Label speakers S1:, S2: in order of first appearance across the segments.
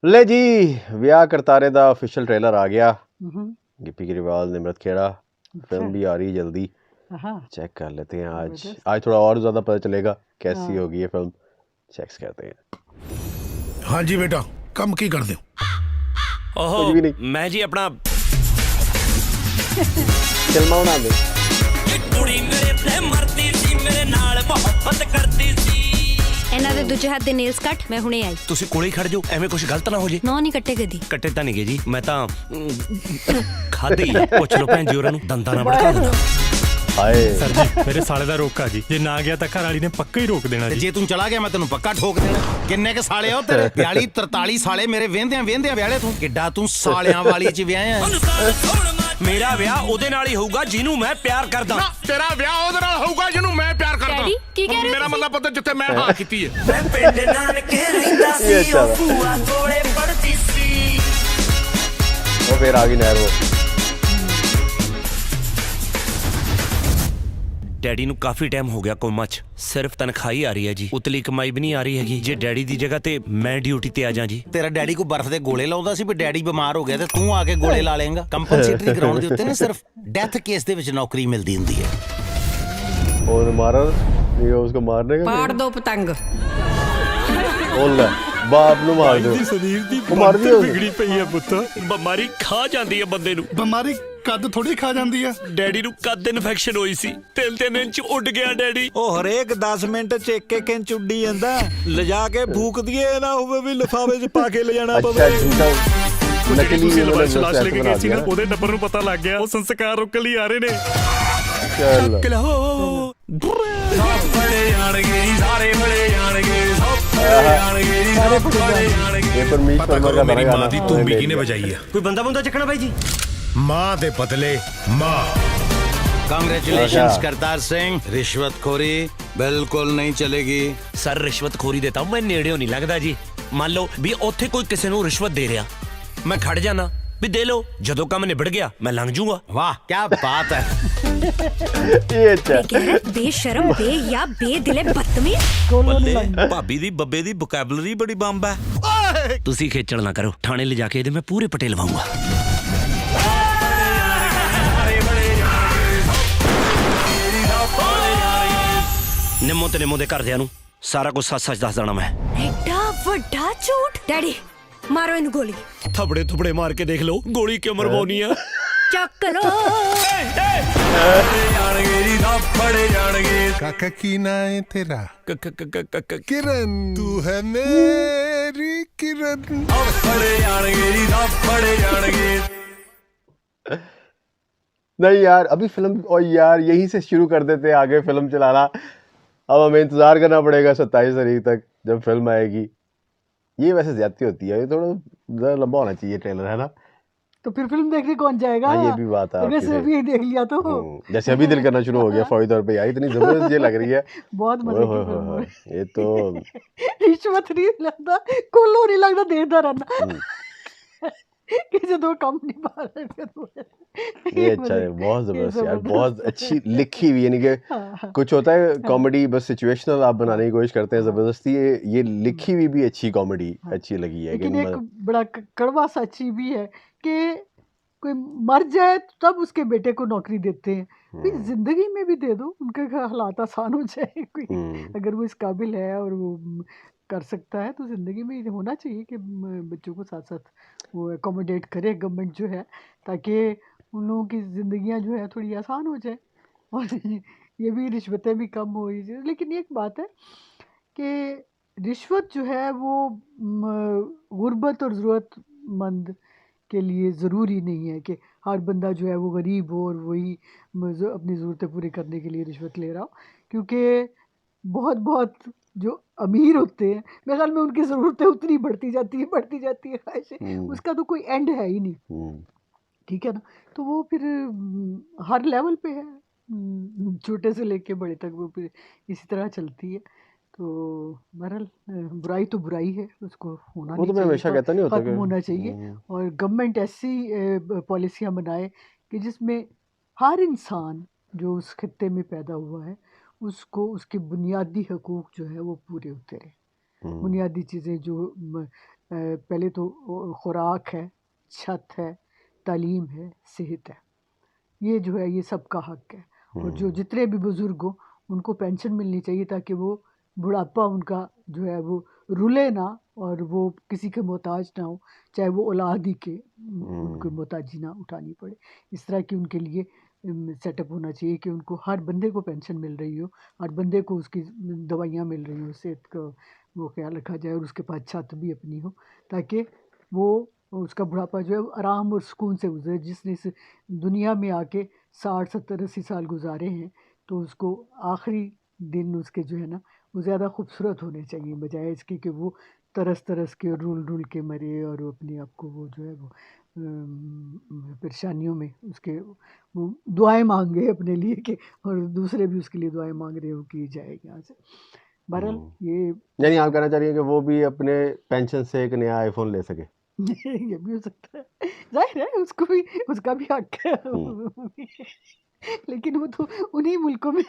S1: ले जी ਵਿਆਹ ਕਰਤਾਰੇ ਦਾ official trailer आ गया।
S2: हम्म,
S1: गिप्पी ग्रेवाल निमरत खेड़ा
S2: अच्छा
S1: फिल्म भी आ रही है जल्दी।
S2: हाँ
S1: चेक कर लेते हैं आज
S2: जबरदस्त
S1: आज थोड़ा और ज़्यादा पता चलेगा कैसी
S2: हाँ
S1: होगी ये फिल्म। चेक्स करते हैं।
S3: हाँ जी बेटा कम की कर दो।
S1: कुछ भी नहीं
S4: मैं जी अपना
S1: फिल्म बना दे।
S4: ਕੁੜੀ ਮੇਰੇ ਤੇ ਮਰਦੀ ਸੀ ਮੇਰੇ ਨਾਲ ਮੁਹੱਬਤ ਕਰਦੀ ਸੀ
S5: ਇਹਨਾਂ ਦੇ ਦੂਜੇ ਹੱਥ ਦੇ ਨੇਲਸ ਕੱਟ ਮੈਂ ਹੁਣੇ ਆਈ
S4: ਤੁਸੀਂ ਕੋਲੇ ਹੀ ਖੜ ਜਾਓ ਐਵੇਂ ਕੁਝ ਗਲਤ ਨਾ ਹੋ ਜੇ
S5: ਨੌ ਨਹੀਂ ਕੱਟੇ ਕਦੀ
S4: ਕੱਟੇ ਤਾਂ ਨਹੀਂ ਗਏ ਜੀ ਮੈਂ ਤਾਂ ਖਾਦੇ ਹੀ ਪੁੱਛ ਲਓ ਭੈਣ ਜੀ ਉਹਨਾਂ ਨੂੰ ਦੰਦਾਂ ਨਾਲ ਭੜਕਾ ਦਿੰਦਾ
S1: हाय
S6: ਸਰ ਜੀ ਮੇਰੇ ਸਾਲੇ ਦਾ ਰੋਕਾ ਜੀ ਜੇ ਨਾ ਗਿਆ ਤਾਂ ਘਰ ਵਾਲੀ ਨੇ ਪੱਕਾ ਹੀ ਰੋਕ ਦੇਣਾ
S7: ਤੇ
S6: ਜੀ
S7: ਜੇ ਤੂੰ ਚਲਾ ਗਿਆ ਮੈਂ ਤੈਨੂੰ ਪੱਕਾ ਠੋਕ ਦੇਣਾ। ਕਿੰਨੇ ਕੇ ਸਾਲੇ ਹੋ ਤੇਰੇ 42 43 ਸਾਲੇ ਮੇਰੇ ਵੇਂਦਿਆਂ ਵਿਆਲੇ ਤੂੰ ਕਿੱਡਾ ਤੂੰ ਸਾਲਿਆਂ ਵਾਲੀ ਚ ਵਿਆਹਿਆ।
S4: ਮੇਰਾ ਵਿਆਹ ਉਹਦੇ ਨਾਲ ਹੀ ਹੋਊਗਾ ਜਿਹਨੂੰ ਮੈਂ ਪਿਆਰ ਕਰਦਾ
S3: ਨਾ ਤੇਰਾ ਵਿਆਹ ਉਹਦੇ ਨਾਲ ਹੋਊਗਾ ਜਿਹਨੂੰ ਮੈਂ ਪਿਆਰ ਕਰਦਾ।
S5: ਡੈਡੀ, ਕੀ ਕਹਿ ਰਹੇ ਹੋ
S3: ਮੇਰਾ
S5: ਤੁਸੀਂ?
S3: ਮਤਲਬ ਪਤਾ ਜਿੱਥੇ ਮੈਂ ਹਾਂ ਕੀਤੀ ਹੈ।
S4: ਮੈਂ ਪਿੰਡ ਨਾਨਕੇ ਰਹਿੰਦਾ
S1: ये अच्छा था।
S4: ਭੂਆ ਕੋਲੇ ਪੜਦੀ ਸੀ
S1: वो फिर आ गई नहर वो।
S4: ਡੈਡੀ ਨੂੰ ਕਾਫੀ ਟਾਈਮ ਹੋ ਗਿਆ ਕੋਮਾ 'ਚ ਸਿਰਫ ਤਨਖਾਹ ਹੀ ਆ ਰਹੀ ਹੈ ਜੀ ਉਤਲੀ ਕਮਾਈ ਵੀ ਨਹੀਂ ਆ ਰਹੀ ਹੈਗੀ ਜੇ ਡੈਡੀ ਦੀ ਜਗ੍ਹਾ ਤੇ ਮੈਂ ਡਿਊਟੀ ਤੇ ਆ ਜਾਂ ਜੀ
S7: ਤੇਰਾ ਡੈਡੀ ਕੋ ਬਰਫ਼ ਦੇ ਗੋਲੇ ਲਾਉਂਦਾ ਸੀ ਵੀ ਡੈਡੀ ਬਿਮਾਰ ਹੋ ਗਿਆ ਤੇ ਤੂੰ ਆ ਕੇ ਗੋਲੇ ਲਾ ਲੇਂਗਾ। ਕੰਪਨਸੇਟਰੀ ਗਰਾਊਂਡ ਦੇ ਉੱਤੇ ਨਾ ਸਿਰਫ ਡੈਥ ਕੇਸ ਦੇ ਵਿੱਚ ਨੌਕਰੀ ਮਿਲਦੀ ਹੁੰਦੀ ਹੈ।
S1: और मारा ये उसको मारने का
S5: ਪਾੜ ਦੋ ਪਤੰਗ
S1: बोल रहा बाप नु मार दो।
S6: ਸਰੀਰ ਦੀ
S1: ਉਹ ਮਰ ਗਈ ਉਹ।
S6: ਵਿਗੜੀ ਪਈ ਆ ਪੁੱਤ
S4: ਬਿਮਾਰੀ ਖਾ ਜਾਂਦੀ ਹੈ ਬੰਦੇ ਨੂੰ
S3: ਬਿਮਾਰੀ ਕੱਦ ਥੋੜੀ ਖਾ ਜਾਂਦੀ ਆ।
S4: ਡੈਡੀ ਨੂੰ ਕਦ ਇਨਫੈਕਸ਼ਨ ਹੋਈ ਸੀ 3 ਇੰਚ ਉੱਡ ਗਿਆ ਡੈਡੀ
S8: ਉਹ ਹਰੇਕ 10 ਮਿੰਟ ਚ ਇੱਕ ਇੰਚ ਉੱਡੀ ਜਾਂਦਾ ਲਿਜਾ ਕੇ ਫੂਕ ਦਈਏ ਨਾ ਹੋਵੇ ਵੀ ਲਿਫਾਫੇ 'ਚ ਪਾ ਕੇ ਲਿਜਾਣਾ
S1: अच्छा
S8: ਪਵੇ
S1: झूठा नकली
S6: ਤੁਸੀਂ
S1: उन्होंने
S6: ਲਾਸ਼ ਲੈ
S1: सेट
S6: ਕੇ
S1: बना
S6: ਗਏ ਸੀ ਨਾ
S1: दिया।
S6: ਉਹਦੇ ਟੱਬਰ ਨੂੰ ਪਤਾ ਲੱਗ ਗਿਆ ਉਹ ਸੰਸਕਾਰ ਰੋਕਣ ਲਈ ਆ ਰਹੇ ਨੇ
S1: चल
S4: ਬੜੇ ਜਾਣਗੇ ਸਾਰੇ ਬੜੇ ਜਾਣਗੇ ਸਾਰੇ ਬੜੇ ਜਾਣਗੇ
S1: ये पर मीच
S3: ਪਤਾ
S1: फरमा
S3: ਕਰੋ
S1: का
S3: ਮੇਰੀ
S1: बड़ा
S3: ਮਾਂ ਦੀ
S1: गाना
S3: ਧੂਮੀ ਕਿਹਨੇ ਵਜਾਈ ਆ।
S4: ਕੋਈ ਬੰਦਾ ਬੰਦਾ ਚੱਕਣਾ ਬਾਈ ਜੀ
S3: ਮਾਂ ਦੇ ਪਤਲੇ ਮਾਂ।
S7: कांग्रेचुलेशंस
S1: अच्छा।
S7: करतार सिंह। रिश्वतखोरी बिल्कुल नहीं चलेगी।
S4: ਸਰ ਰਿਸ਼ਵਤਖੋਰੀ ਦੇ ਤਾਂ ਮੈਂ ਨੇੜਿਓਂ ਨਹੀਂ ਲੱਗਦਾ ਜੀ ਮੰਨ ਲਓ ਵੀ ਉੱਥੇ ਕੋਈ ਕਿਸੇ ਨੂੰ ਰਿਸ਼ਵਤ ਦੇ ਰਿਹਾ ਮੈਂ ਖੜ ਜਾਣਾ ਵੀ ਦੇ ਲਓ ਜਦੋਂ ਕੰਮ ਨਿਬੜ ਗਿਆ ਮੈਂ ਲੰਘ ਜੂਗਾ
S7: वाह क्या बात है।
S1: ये अच्छा
S5: ਬੇਸ਼ਰਮ ਬੇ ਜਾਂ ਬੇਦਿਲੇ ਬਦਤਮੀਜ਼
S4: ਬੱਲੇ ਭਾਬੀ ਦੀ ਬੱਬੇ ਦੀ ਵੋਕੈਬਲਰੀ ਬੜੀ ਬੰਬ ਹੈ ਤੁਸੀਂ ਖੇਚਲ ਨਾ ਕਰੋ ਥਾਣੇ ਲਿਜਾ ਕੇ ਇਹਦੇ ਮੈਂ ਪੂਰੇ ਪਟੇ ਲਵਾਉਂਗਾ ਨਿੰਮੋ ਤੇ ਨਿੰਮੋ ਦੇ ਘਰਦਿਆਂ ਨੂੰ ਸਾਰਾ ਕੁਝ ਸੱਚ ਦੱਸ ਦੇਣਾ ਮੈਂ
S5: ਐਡਾ ਵੱਡਾ ਝੂਠ ਡੈਡੀ ਮਾਰੋ ਇਹਨੂੰ ਗੋਲੀ
S4: ਥਪੜੇ ਥਪੜੇ ਮਾਰ ਕੇ ਦੇਖ ਲਓ ਗੋਲੀ ਕਿਉਂ ਮਰਵਾਉਣੀ ਆ
S5: ਚੱਕ ਲੋ
S4: ਫੜੇ ਜਾਣਗੇ
S3: ਕਾਕਾ ਕੀ ਨਾਂ ਹੈ ਤੇਰਾ? किरण तू है मेरी किरण।
S4: ਫੜੇ ਜਾਣਗੇ
S1: नहीं यार अभी फिल्म और यार यहीं से शुरू कर देते आगे फिल्म चलाना। अब हमें इंतजार करना पड़ेगा 27 तारीख तक जब फिल्म आएगी। ये वैसे ज्यादती होती है ये थोड़ा ज़्यादा लंबा होना चाहिए ट्रेलर है ना।
S2: तो फिर फिल्म देखने कौन जाएगा?
S1: हाँ ये भी बात है
S2: अगर
S1: आपकी
S2: सिर्फ
S1: सही।
S2: ये देख लिया तो
S1: जैसे अभी दिल करना शुरू हो गया फौरी तौर पे यार इतनी जबरदस्त ये लग रही है।
S2: बहुत
S1: ओए
S2: मजे
S1: होए
S2: की फिल्म
S1: होए
S2: है।
S1: ये तो
S2: रिश्वत नहीं लगता कुल्लू नहीं लगता देखता रहना कि जो दो कम नहीं पा रहे
S1: ये अच्छा है बहुत जबरदस्त यार बहुत अच्छी लिखी हुई यानी कि
S2: हाँ,
S1: कुछ होता है कॉमेडी बस सिचुएशनल आप बनाने की कोशिश करते हैं जबरदस्ती ये लिखी हुई भी अच्छी कॉमेडी अच्छी लगी है कि
S2: लेकिन एक बड़ा कड़वा सच ये भी है कि कोई मर जाए तब उसके बेटे को नौकरी देते हैं भाई जिंदगी में भी दे दो उनके हालात आसान हो जाए कोई अगर वो इस काबिल है और वो कर सकता है तो ज़िंदगी में ये होना चाहिए कि बच्चों को साथ साथ वो एकोमोडेट करे गवर्नमेंट जो है ताकि उन लोगों की ज़िंदगियां जो है थोड़ी आसान हो जाए और ये भी रिश्वतें भी कम हो जाए। लेकिन एक बात है कि रिश्वत जो है वो गुर्बत और ज़रूरतमंद के लिए ज़रूरी नहीं है कि हर बंदा जो है वो गरीब हो और वही अपनी ज़रूरतें पूरी करने के लिए रिश्वत ले रहा हो क्योंकि बहुत बहुत जो अमीर होते हैं मेरे ख्याल में उनकी ज़रूरतें उतनी बढ़ती जाती है ख्वाहिशें उसका तो कोई एंड है ही नहीं। ठीक है ना। तो वो फिर हर लेवल पे है छोटे से लेके बड़े तक वो फिर इसी तरह चलती है। तो बहरहाल बुराई तो बुराई है उसको होना
S1: वो तो
S2: नहीं
S1: मैं
S2: चाहिए
S1: हमेशा कहता नहीं होता
S2: खत्म
S1: कि
S2: होना चाहिए और गवर्नमेंट ऐसी पॉलिसियाँ बनाए कि जिसमें हर इंसान जो उस खत्ते में पैदा हुआ है उसको उसके बुनियादी हकूक़ जो है वो पूरे होते रहे। बुनियादी चीज़ें जो पहले तो खुराक है, छत है, तालीम है, सेहत है। ये जो है ये सबका हक है। और जो जितने भी बुज़ुर्ग हो उनको पेंशन मिलनी चाहिए ताकि वो बुढ़ापा उनका जो है वो रुले ना और वो किसी के मोहताज ना हो, चाहे वो औलाद ही के उनको मोहताजी ना उठानी पड़े। इस तरह की उनके लिए सेटअप होना चाहिए कि उनको हर बंदे को पेंशन मिल रही हो, हर बंदे को उसकी दवाइयाँ मिल रही हो, सेहत का वो ख्याल रखा जाए और उसके पास छत भी अपनी हो ताकि वो उसका बुढ़ापा जो है आराम और सुकून से गुजरे। जिसने इस दुनिया में आके 60 70 80 साल गुजारे हैं तो उसको आखिरी दिन उसके जो है ना वो ज़्यादा खूबसूरत होने चाहिए बजाय इसके कि वो तरस तरस के रुल रुल के मरे और वो अपने आप को वो जो है वो परेशानियों में उसके वो दुआएं मांगे अपने लिए कि और दूसरे भी उसके लिए दुआएं मांग रहे हो कि जाए यहाँ से। बहरहाल ये
S1: यानी आप कहना चाह रही हैं कि वो भी अपने पेंशन से एक नया आईफोन ले सके।
S2: ये भी हो सकता है, जाहिर है उसको भी उसका भी हक है लेकिन वो तो उन्हीं मुल्कों में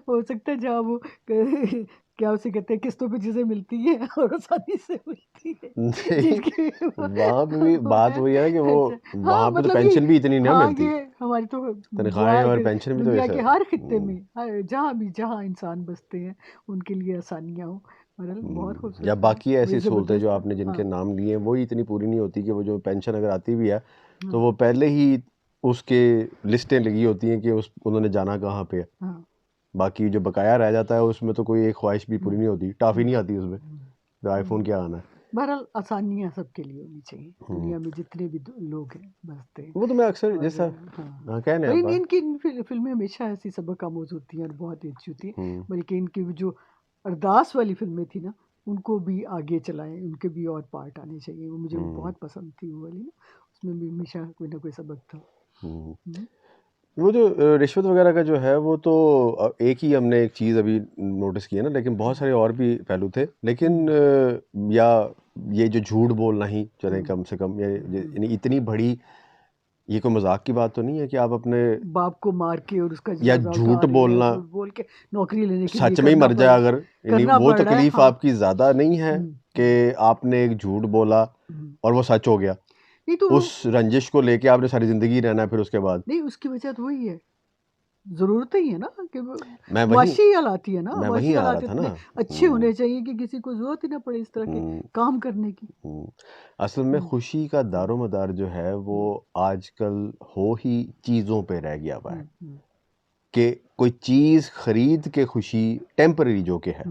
S2: हो सकता है जहाँ वो क्या उसे कहते हैं किस्तों पे चीज़ें मिलती हैं और आसानी से मिलती है
S1: नहीं,
S2: जिनकी
S1: वहाँ पे भी बात वही है ना कि वो
S2: अच्छा हाँ
S1: वहाँ पे तो
S2: मतलब ये
S1: पेंशन भी इतनी नहीं
S2: हाँ
S1: मिलती,
S2: ये हमारी तो दुआ
S1: तनख्वाहें
S2: है
S1: और
S2: कि
S1: पेंशन भी तो
S2: दुनिया
S1: ऐसा
S2: के हर खित्ते में जहाँ भी जहाँ इंसान बसते हैं उनके लिए आसानियाँ हो। बहरहाल बहुत
S1: या
S2: खूबसूरत
S1: बाकी
S2: है
S1: ऐसी
S2: वही
S1: सहूलतें जो
S2: ज़बरदस्त है।
S1: आपने जिनके
S2: हाँ
S1: नाम लिए वही इतनी पूरी नहीं होती कि वो जो पेंशन अगर आती भी है तो
S2: हाँ
S1: वो पहले ही उसके लिस्टें लगी होती हैं कि उस उन्होंने जाना कहाँ पे है।
S2: हाँ
S1: बाकी जो बकाया रह जाता है उसमें तो कोई एक ख्वाहिश भी पूरी नहीं होती, टाफी नहीं आती उसमें, तो आईफोन क्या आना है।
S2: बहरहाल आसानियाँ सबके लिए होनी चाहिए दुनिया में जितने भी लोग हैं बसते हैं।
S1: वो तो मैं अक्सर
S2: और
S1: जैसा
S2: हाँ
S1: कहने
S2: और
S1: आप बात
S2: इनकी फिल्में हमेशा ऐसी सबक आमोज होती हैं और बहुत ही अच्छी होती हैं। बल्कि इनकी जो अरदास वाली फिल्में थी ना उनको भी आगे चलाएं, उनके भी और पार्ट आने चाहिए। वो मुझे बहुत पसंद थी वो वाली ना, उसमें भी हमेशा कोई ना कोई सबक था। हम्म,
S1: वो जो रिश्वत वगैरह का जो है वो तो एक ही हमने एक चीज़ अभी नोटिस की है ना, लेकिन बहुत सारे और भी पहलू थे। लेकिन या ये जो झूठ बोलना ही चले कम से कम, यानी इतनी बड़ी, ये कोई मजाक की बात तो नहीं है कि आप अपने
S2: बाप को मार के और उसका
S1: या
S2: जनाजा
S1: झूठ
S2: उठा रहे हैं,
S1: बोलना
S2: झूठ बोल के नौकरी लेने के लिए
S1: सच में ही
S2: करना
S1: मर
S2: पड़
S1: जाए अगर, यानी
S2: करना
S1: वो
S2: पड़ रहा है।
S1: तकलीफ
S2: हाँ
S1: आपकी ज़्यादा नहीं है कि आपने एक झूठ बोला और वो सच हो गया,
S2: नहीं तो
S1: उस रंजिश को लेके आपने सारी ज़िंदगी रहना है फिर उसके बाद।
S2: नहीं उसकी वजह तो वही है, ज़रूरत ही है ना कि
S1: मैं वही
S2: वाशी हालात ही है ना,
S1: मैं
S2: वाशी
S1: वहीं आ रहा
S2: हालात
S1: था
S2: इतने
S1: ना।
S2: अच्छे होने चाहिए कि किसी को ज़रूरत ही ना पड़े इस तरह के काम करने की।
S1: असल में खुशी का दारोमदार जो है वो आजकल हो ही चीज़ों पे रह गया हुआ है कि कोई चीज़ खरीद के खुशी टेम्पररी जो कि है,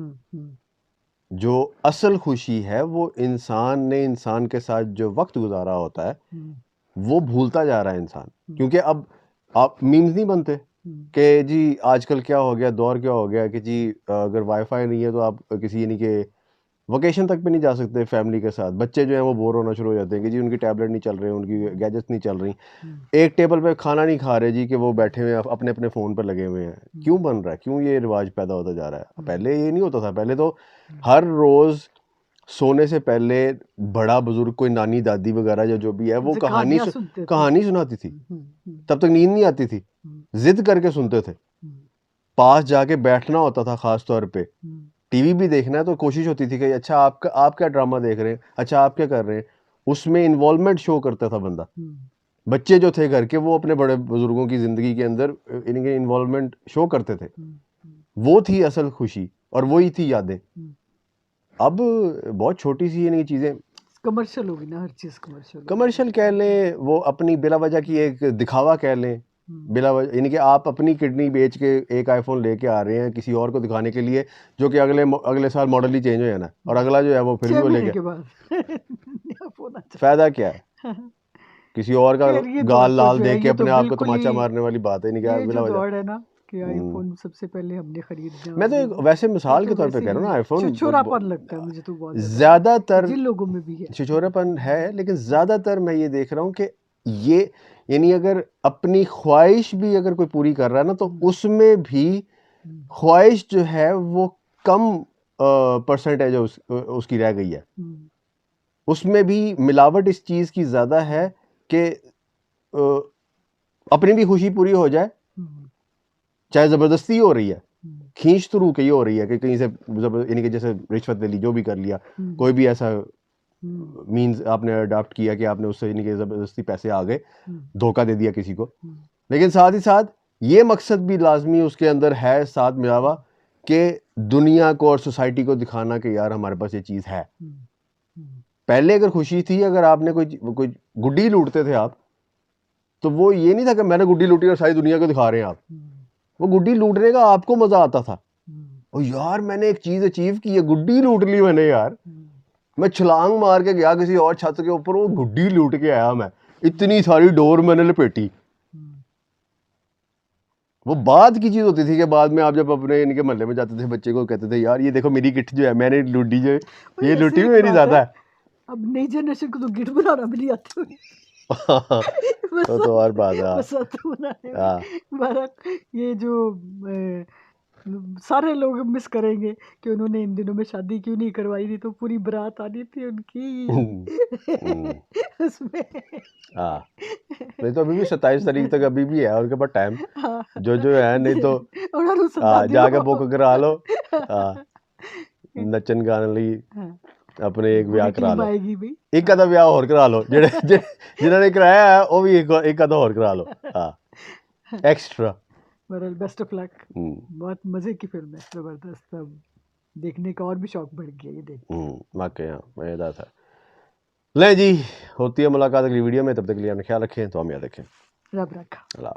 S1: जो असल खुशी है वो इंसान ने इंसान के साथ जो वक्त गुजारा होता है वो भूलता जा रहा है इंसान। क्योंकि अब आप मीम्स नहीं बनते कि जी आजकल क्या हो गया, दौर क्या हो गया कि जी अगर वाईफाई नहीं है तो आप किसी यानी कि वकेशन तक पे नहीं जा सकते फैमिली के साथ। बच्चे जो हैं वो बोर होना शुरू हो जाते हैं कि जी उनकी टैबलेट नहीं चल रही, उनकी गैजेट्स नहीं चल रही, एक टेबल पे खाना नहीं खा रहे जी कि वो बैठे हुए हैं अपने अपने फ़ोन पर लगे हुए हैं। क्यों बन रहा है, क्यों ये रिवाज पैदा होता जा रहा है? पहले ये नहीं होता था। पहले तो हर रोज़ सोने से पहले बड़ा बुजुर्ग कोई नानी दादी वगैरह जो भी है वो
S2: उनसे कहानियाँ सुनते थे।
S1: कहानी सुनाती थी। तब तक नींद नहीं आती थी, जिद करके सुनते थे, पास जाके बैठना होता था। खास तौर पे टीवी भी देखना है तो कोशिश होती थी कि अच्छा आप क्या ड्रामा देख रहे हैं, अच्छा आप क्या कर रहे हैं, उसमें इन्वॉल्वमेंट शो करता था बंदा। बच्चे जो थे घर के वो अपने बड़े बुजुर्गों की ज़िंदगी के अंदर इनके इन्वॉल्वमेंट शो करते थे। वो थी असल खुशी और वही थी यादें। अब बहुत छोटी सी यानी चीज़ें
S2: कमर्शियल होगी ना, हर चीज़ कमर्शियल
S1: कमर्शियल कह लें, वो अपनी बिला वजह की एक दिखावा कह लें, बिला वजह, यानी कि आप अपनी किडनी बेच के एक आईफोन लेके आ रहे हैं किसी और को दिखाने के लिए, जो कि अगले साल मॉडल ही चेंज हो जाना है और अगला जो है वो फिर भी वो लेके
S2: के बाद नया फोन आता
S1: फायदा क्या है? किसी और का
S2: खैर, ये
S1: गाल
S2: दौर तो
S1: लाल
S2: जो है,
S1: देख के
S2: ये तो
S1: अपने आप को
S2: बिल्कुल
S1: तमाचा
S2: ही
S1: मारने वाली बात है नहीं क्या
S2: ये
S1: बिला
S2: जो
S1: वजह।
S2: दौड़ है ना कि आईफोन सबसे पहले हमने खरीदना
S1: मैं तो एक वैसे मिसाल के तौर पे कह रहा हूँ ना, आईफोन
S2: छिछोरापन लगता है मुझे तो बहुत
S1: ज़्यादातर
S2: जिन लोगों में भी है
S1: छिछोरापन है, लेकिन ज़्यादातर मैं ये देख रहा हूँ कि ये यानी अगर अपनी ख्वाहिश भी अगर कोई पूरी कर रहा है ना तो उसमें भी ख्वाहिश जो है वो कम परसेंटेज उसकी रह गई है। उसमें भी मिलावट इस चीज़ की ज़्यादा है कि अपनी भी खुशी पूरी हो जाए, चाहे ज़बरदस्ती हो रही है, खींच थ्रू की हो रही है कि कहीं से यानी कि जैसे रिश्वत ले ली, जो भी कर लिया, कोई भी ऐसा मींस आपने अडॉप्ट किया कि आपने उससे इनकी ज़बरदस्ती पैसे आ गए, धोखा दे दिया किसी को, लेकिन साथ ही साथ ये मकसद भी लाजमी उसके अंदर है साथ मिला हुआ कि दुनिया को और सोसाइटी को दिखाना कि यार हमारे पास ये चीज़ है। पहले अगर खुशी थी, अगर आपने कोई गुड्डी लूटते थे आप, तो वो ये नहीं था कि मैंने गुड्डी लूटी और सारी दुनिया को दिखा रहे हैं आप। वो गुड्डी लूटने का आपको मजा आता था, और यार मैंने एक चीज अचीव की है, गुड्डी लूट ली मैंने यार, मैं छलांग मार के गया किसी और छत के ऊपर, वो गुड्डी लूट के आया मैं, इतनी सारी डोर मैंने लपेटी। वो बाद की चीज होती थी कि बाद में आप जब अपने इनके मोहल्ले में जाते थे, बच्चे को कहते थे यार ये देखो मेरी गिफ्ट जो है मैंने लूटी, जो
S2: भाई
S1: ये
S2: ऐसे
S1: लूटी
S2: एक
S1: मेरी
S2: बात
S1: ज्यादा है।
S2: अब नई जनरेशन को तो गिट बनाना भी नहीं आता हुई।
S1: वो तो और बात है।
S2: बसंत बनाने में।
S1: हाँ।
S2: भारत ये जो सारे लोग मिस करेंगे कि उन्होंने इन दिनों में शादी क्यों नहीं करवाई थी, तो पूरी बारात आनी थी उनकी उसमें।
S1: हाँ, नहीं तो अभी भी 27 तारीख तक अभी भी है उनके पास टाइम, जो है, नहीं तो
S2: उन्होंने
S1: हाँ जाके बुक करा लो, हाँ नचन गाने ਲਈ अपने एक ਵਿਆਹ ਕਰਾ ਲਓ,
S2: आएगी भी।
S1: ਇੱਕ ਅੱਧਾ ਵਿਆਹ ਹੋਰ ਕਰਾ ਲਓ, ਜਿਨ੍ਹਾਂ ਨੇ ਕਰਾਇਆ ਹੈ ਉਹ ਵੀ ਇੱਕ ਅੱਧਾ ਹੋਰ ਕਰਾ ਲਓ, हाँ एक्स्ट्रा।
S2: बहरहाल बेस्ट ऑफ लक। बहुत मजे की फिल्म है, जबरदस्त। अब देखने का और भी शौक बढ़ गया ये देख।
S1: वाकई हाँ मजेदार था। लें जी, होती है मुलाकात अगली वीडियो में, तब तक के लिए अपना ख्याल रखें, तो हम याद रखें।
S2: रब रखा।